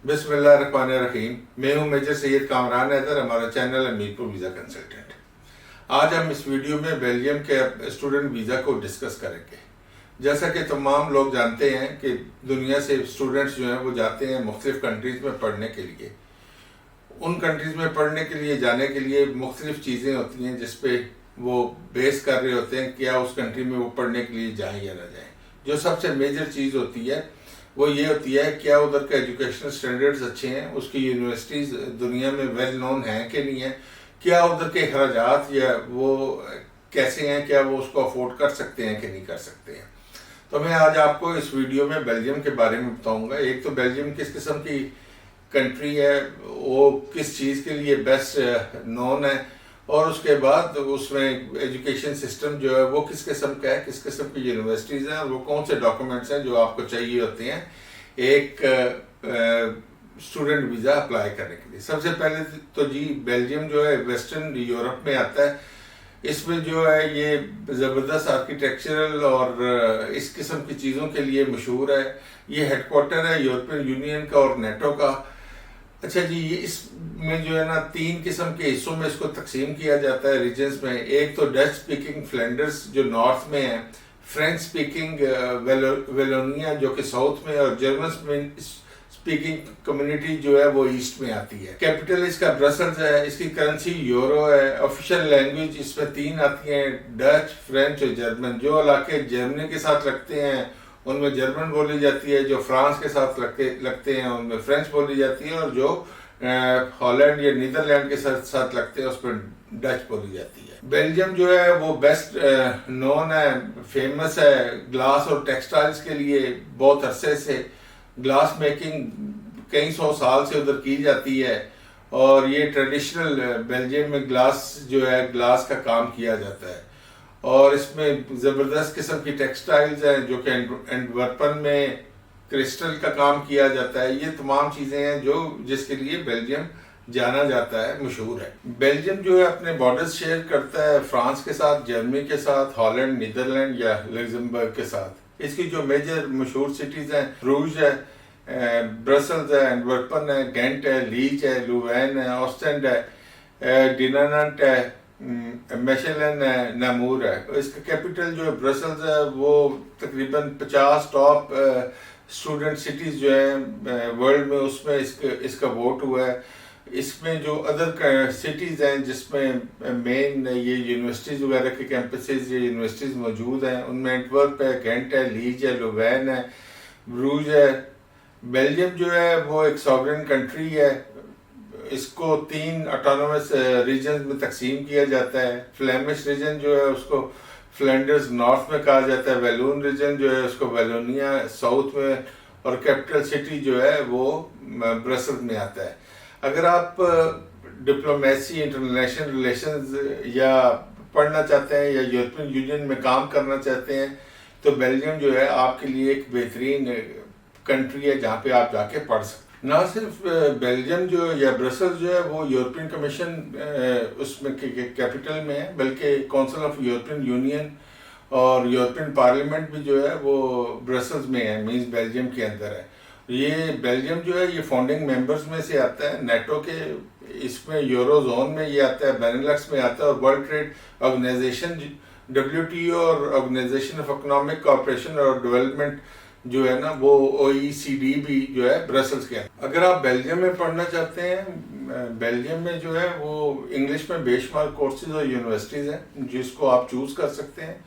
बिस्मिल्लाहिर्रहमानिर्रहीम। मैं हूं मेजर सैयद कामरान हैदर, हमारा चैनल है मीरपुर वीज़ा कंसल्टेंट। आज हम इस वीडियो में बेल्जियम के स्टूडेंट वीज़ा को डिस्कस करेंगे। जैसा कि तमाम लोग जानते हैं कि दुनिया से स्टूडेंट्स जो हैं वो जाते हैं मुख्तलिफ कंट्रीज़ में पढ़ने के लिए। उन कंट्रीज़ में पढ़ने के लिए जाने के लिए मुख्तलिफ चीज़ें होती हैं जिस पे वो बेस कर रहे होते हैं क्या उस कंट्री में वो पढ़ने के लिए जाएँ या ना जाएँ। जो सबसे मेजर चीज़ होती है वो ये होती है क्या उधर का एजुकेशनल स्टैंडर्ड्स अच्छे हैं, उसकी यूनिवर्सिटीज़ दुनिया में वेल नोन हैं कि नहीं है, क्या उधर के अखराजात या वो कैसे हैं, क्या वो उसको अफोर्ड कर सकते हैं कि नहीं कर सकते हैं। तो मैं आज आपको इस वीडियो में बेल्जियम के बारे में बताऊंगा। एक तो बेल्जियम किस किस्म की कंट्री है, वो किस चीज़ के लिए बेस्ट नोन है, और उसके बाद उसमें एजुकेशन सिस्टम जो है वो किस किस्म का है, किस किस्म की यूनिवर्सिटीज़ हैं, और वो कौन से डॉक्यूमेंट्स हैं जो आपको चाहिए होते हैं एक स्टूडेंट वीज़ा अप्लाई करने के लिए। सबसे पहले तो जी बेल्जियम जो है वेस्टर्न यूरोप में आता है। इसमें जो है ये ज़बरदस्त आर्किटेक्चरल और इस किस्म की चीज़ों के लिए मशहूर है। ये हेडक्वार्टर है यूरोपियन यूनियन का और नेटो का। अच्छा जी, ये इसमें जो है ना 3 किस्म के हिस्सों में इसको तकसीम किया जाता है रीजन्स में। एक तो डच स्पीकिंग फ्लैंडर्स जो नॉर्थ में है, फ्रेंच स्पीकिंग वेलोनिया जो कि साउथ में, और जर्मन स्पीकिंग कम्युनिटी जो है वो ईस्ट में आती है। कैपिटल इसका ब्रसल्स है, इसकी करेंसी यूरो है। ऑफिशियल लैंग्वेज इसमें 3 आती हैं, डच, फ्रेंच और जर्मन। जो इलाके जर्मनी के साथ लगते हैं उनमें जर्मन बोली जाती है, जो फ्रांस के साथ लगते हैं उनमें फ्रेंच बोली जाती है, और जो हॉलैंड या नीदरलैंड के साथ लगते हैं उस पर डच बोली जाती है। बेल्जियम जो है वो बेस्ट नोन है, फेमस है ग्लास और टेक्सटाइल्स के लिए। बहुत अरसे से ग्लास मेकिंग कई 100 साल से उधर की जाती है, और ये ट्रेडिशनल बेल्जियम में ग्लास जो है ग्लास का काम किया जाता है। और इसमें ज़बरदस्त किस्म की टेक्सटाइल्स हैं जो कि एंटवर्पन में क्रिस्टल का काम किया जाता है। ये तमाम चीज़ें हैं जो जिसके लिए बेल्जियम जाना जाता है, मशहूर है। बेल्जियम जो है अपने बॉर्डर्स शेयर करता है फ्रांस के साथ, जर्मनी के साथ, हॉलैंड, नीदरलैंड या लग्जमबर्ग के साथ। इसकी जो मेजर मशहूर सिटीज़ हैं ब्रूज है, ब्रसल्स है, एंटवर्पन है, गेंट है, लीच है, लुवैन है, ऑस्टेंड है, डिनानट है, मेशेलन है, नामूर है। इसका कैपिटल जो है ब्रसल्स है। वो तकरीबन 50 टॉप स्टूडेंट सिटीज़ जो हैं वर्ल्ड में उसमें इसका वोट हुआ है। इसमें जो अदर सिटीज़ हैं जिसमें मेन ये यूनिवर्सिटीज़ वगैरह के कैंपसेस या यूनिवर्सिटीज़ मौजूद हैं उनमें एंटवर्प है, गेंट है, लीच है, लुवैन है, ब्रूज है। बेल्जियम जो है वो एक सॉवरेन कंट्री है। इसको 3 ऑटोनोमस रीजन में तकसीम किया जाता है। फ्लेमिश रीजन जो है उसको फ्लैंडर्स नॉर्थ में कहा जाता है, वैलून रीजन जो है उसको वैलोनिया साउथ में, और कैपिटल सिटी जो है वो ब्रसल्स में आता है। अगर आप डिप्लोमेसी, इंटरनेशनल रिलेशंस या पढ़ना चाहते हैं या यूरोपियन यूनियन में काम करना चाहते हैं तो बेल्जियम जो है आपके लिए एक बेहतरीन कंट्री है जहाँ पे आप जाके पढ़ सकते हैं। ना सिर्फ बेल्जियम जो है या ब्रसल्स जो है वो यूरोपियन कमीशन उसमें कैपिटल में है, बल्कि काउंसिल ऑफ यूरोपियन यूनियन और यूरोपियन पार्लियामेंट भी जो है वो ब्रसल्स में है, मींस बेल्जियम के अंदर है। ये बेल्जियम जो है ये फाउंडिंग मेंबर्स में से आता है नेटो के। इसमें यूरोजोन में ये आता है, बेनेलक्स में आता है, और वर्ल्ड ट्रेड ऑर्गेनाइजेशन WTO और ऑर्गेनाइजेशन ऑफ इकोनॉमिक कोऑपरेशन और डेवलपमेंट जो है ना वो OECD भी जो है ब्रसल्स के। अगर आप बेल्जियम में पढ़ना चाहते हैं, बेल्जियम में जो है वो इंग्लिश में बेशुमार कोर्सेज और यूनिवर्सिटीज़ हैं जिसको आप चूज़ कर सकते हैं,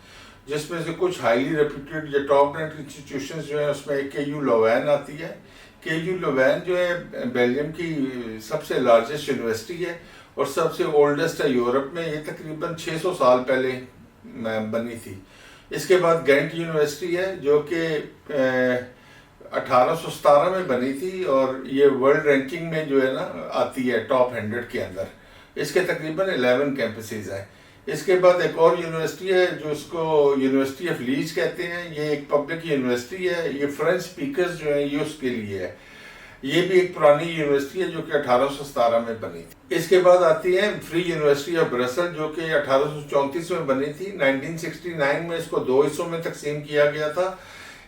जिसमें से कुछ हाईली रेप्यूटेड या टॉप रेंट इंस्टीट्यूशंस जो है उसमें KU लुवैन आती है। KU लुवैन जो है बेल्जियम की सबसे लार्जेस्ट यूनिवर्सिटी है और सबसे ओल्डेस्ट है यूरोप में। ये तकरीबन 600 साल पहले बनी थी। इसके बाद गेंट यूनिवर्सिटी है जो कि 1817 में बनी थी, और ये वर्ल्ड रैंकिंग में जो है ना आती है टॉप 100 के अंदर। इसके तकरीबन 11 कैंपसेस हैं। इसके बाद एक और यूनिवर्सिटी है जो इसको यूनिवर्सिटी ऑफ लीच कहते हैं। ये एक पब्लिक यूनिवर्सिटी है, ये फ्रेंच स्पीकर्स जो है ये उसके लिए है। ये भी एक पुरानी यूनिवर्सिटी है जो कि 1817 में बनी थी। इसके बाद आती है फ्री यूनिवर्सिटी ऑफ ब्रसल जो कि 1834 में बनी थी। 1969 में इसको 2 हिस्सों में तकसीम किया गया था।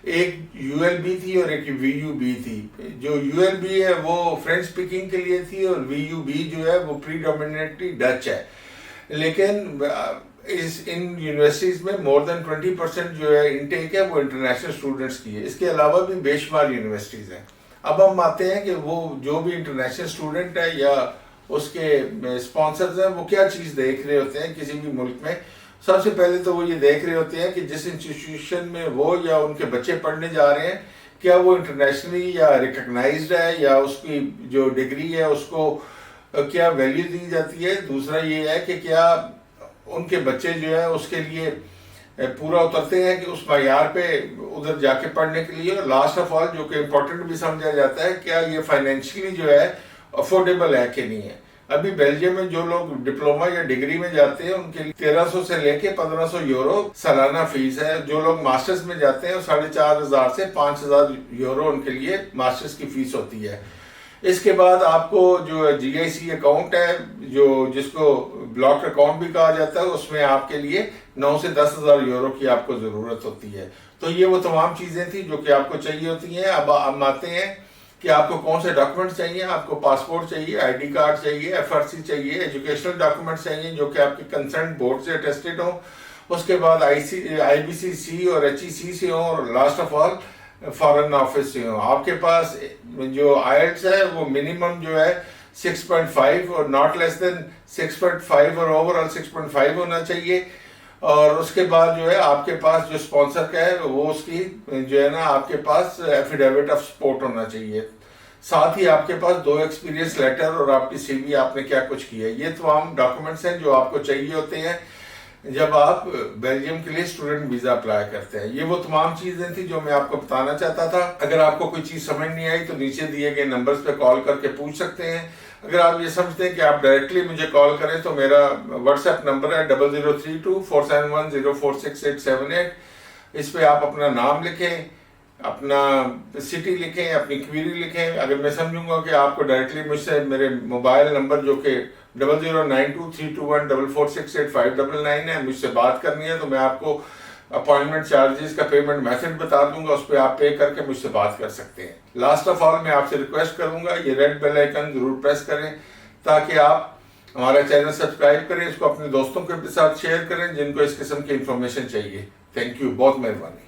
एक यूएलबी थी और एक वीयूबी थी। जो यूएलबी है वो फ्रेंच स्पीकिंग के लिए थी और वीयूबी जो है वो प्रीडोमिनेटली डच है। लेकिन इन यूनिवर्सिटीज़ में मोर देन 20% जो है इनटेक है वो इंटरनेशनल स्टूडेंट्स की है। इसके अलावा भी बेशुमार यूनिवर्सिटीज़ हैं। अब हम आते हैं कि वो जो भी इंटरनेशनल स्टूडेंट है या उसके स्पॉन्सर्स हैं वो क्या चीज़ देख रहे होते हैं किसी भी मुल्क में। सबसे पहले तो वो ये देख रहे होते हैं कि जिस इंस्टीट्यूशन में वो या उनके बच्चे पढ़ने जा रहे हैं क्या वो इंटरनेशनली या रिकग्नाइज्ड है या उसकी जो डिग्री है उसको क्या वैल्यू दी जाती है। दूसरा ये है कि क्या उनके बच्चे जो है उसके लिए पूरा उतरते हैं कि उस मयार पे उधर जाके पढ़ने के लिए। और लास्ट ऑफ ऑल जो कि इम्पोर्टेंट भी समझा जाता है क्या ये फाइनेंशियली जो है अफोर्डेबल है कि नहीं है। अभी बेल्जियम में जो लोग डिप्लोमा या डिग्री में जाते हैं उनके लिए 1300 से लेके 1500 यूरो सालाना फीस है। जो लोग मास्टर्स में जाते हैं 4500 से 5000 यूरो उनके लिए मास्टर्स की फीस होती है। इसके बाद आपको जो जीआईसी अकाउंट है जो जिसको ब्लॉक अकाउंट भी कहा जाता है उसमें आपके लिए 9 से 10,000 यूरो की आपको जरूरत होती है। तो ये वो तमाम चीजें थी जो कि आपको चाहिए होती हैं। अब हम आते हैं कि आपको कौन से डॉक्यूमेंट चाहिए। आपको पासपोर्ट चाहिए, आईडी कार्ड चाहिए, एफआरसी चाहिए, एजुकेशनल डॉक्यूमेंट चाहिए जो कि आपके कंसर्न बोर्ड से अटेस्टेड हो। उसके बाद आईबीसीसी और एचईसी से हो और last of all foreign office से हो। आपके पास जो आईएलटीएस है वो मिनिमम जो है 6.5 और नॉट लेस देन 6.5 और ओवरऑल 6.5 होना चाहिए। और उसके बाद जो है आपके पास जो स्पॉन्सर का है वो उसकी जो है ना आपके पास एफिडेविट ऑफ सपोर्ट होना चाहिए। साथ ही आपके पास 2 एक्सपीरियंस लेटर और आपकी सीवी आपने क्या कुछ किया है। ये तमाम डॉक्यूमेंट्स हैं जो आपको चाहिए होते हैं जब आप बेल्जियम के लिए स्टूडेंट वीजा अप्लाई करते हैं। ये वो तमाम चीजें थी जो मैं आपको बताना चाहता था। अगर आपको कोई चीज समझ नहीं आई तो नीचे दिए गए नंबर्स पे कॉल करके पूछ सकते हैं। अगर आप ये समझते हैं कि आप डायरेक्टली मुझे कॉल करें तो मेरा व्हाट्सएप नंबर है 003247104678। इस पे आप अपना नाम लिखें, अपना सिटी लिखें, अपनी क्वेरी लिखें। अगर मैं समझूंगा कि आपको डायरेक्टली मुझसे मेरे मोबाइल नंबर जो कि 00923214468599 है मुझसे बात करनी है तो मैं आपको अपॉइंटमेंट चार्जेस का पेमेंट मेथड बता दूंगा। उस पर आप पे करके मुझसे बात कर सकते हैं। लास्ट ऑफ ऑल मैं आपसे रिक्वेस्ट करूंगा ये रेड बेल आइकन जरूर प्रेस करें ताकि आप हमारा चैनल सब्सक्राइब करें, इसको अपने दोस्तों के साथ शेयर करें जिनको इस किस्म की इंफॉर्मेशन चाहिए। थैंक यू, बहुत मेहरबानी।